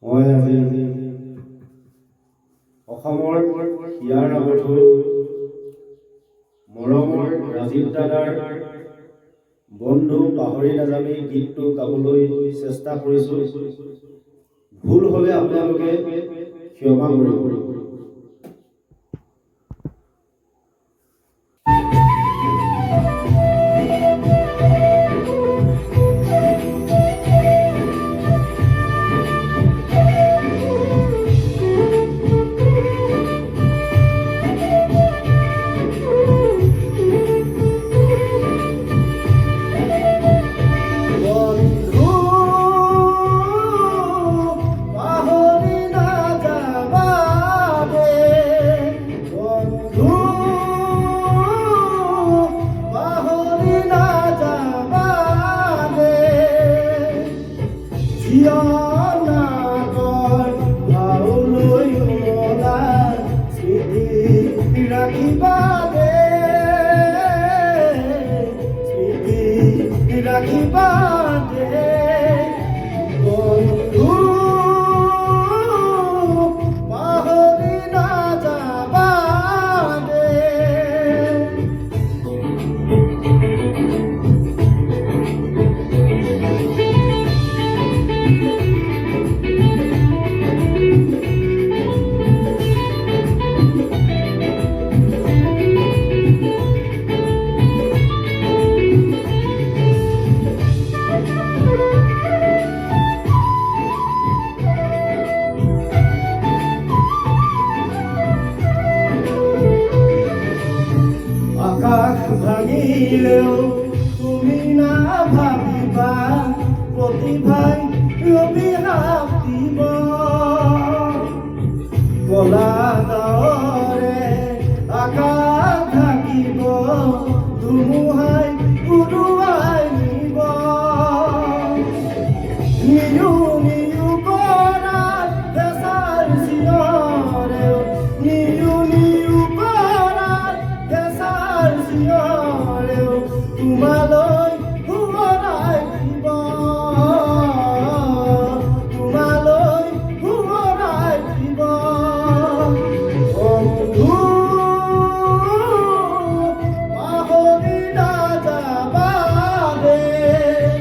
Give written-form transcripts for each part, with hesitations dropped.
মই আজি অসমৰ হিয়াৰ আগতো মৰমৰ ৰাজীৱ দাদাৰ বন্ধু পাহৰি নাযাবি গীতটো গাবলৈ চেষ্টা কৰিছোঁ। ভুল হ'লে আপোনালোকে ক্ষমা কৰিব। ভাঙিলেও তুমি না ভাবিবা প্ৰতিভাই অভিশাপ দিব। কলা ডাৱৰে আকাশ ঢাকিব, ধুমুহাই উৰুৱাই নিব। নিয়ু নিয়ু কৰাত হেঁচাৰ চিঞৰেও, নিয়ু নিয়ু কৰাত হেঁচাৰ চিঞৰেও তোমালৈ সোঁৱৰাই দিব, তোমালৈ সোঁৱৰাই দিব। বন্ধু পাহৰি নাযাবা দেই।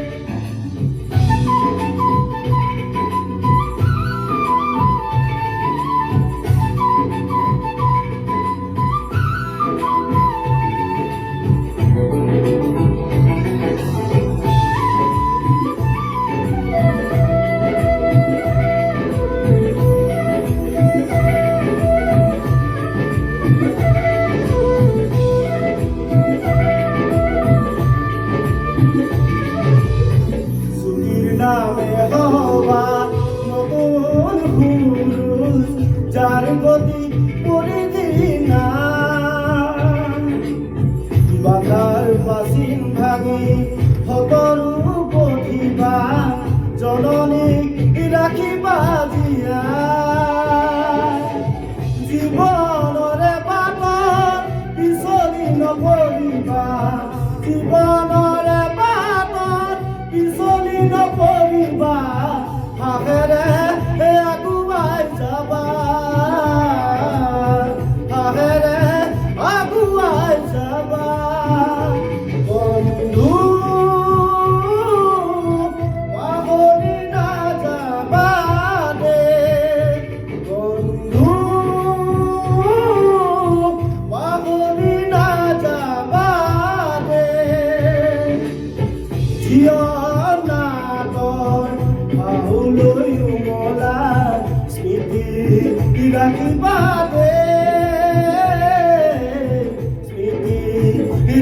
যার গতি পরিধি না, বাধার বাসিন ভাঙি সকলো প্ৰতিভা জননীক ৰাখিবা জীয়াই। জীৱনৰে বাটত পিছলি নপৰিবা, জীৱনৰে বাটত পিছলি নপৰিবা। হাহেৰে আগুৱাই যাবা, হাহেৰে আগুৱাই যাবা। বন্ধু পাহৰি নাযাবা দেই, বন্ধু পাহৰি নাযাবা দেই। জীয়নাটৰ বাহুলৈ উমলা স্মৃতি ৰাখিবা দেই, স্মৃতি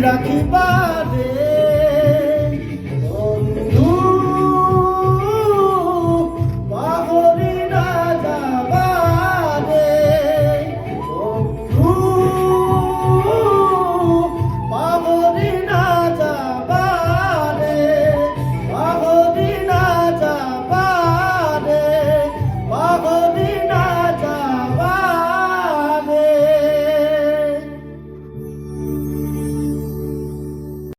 ৰাখি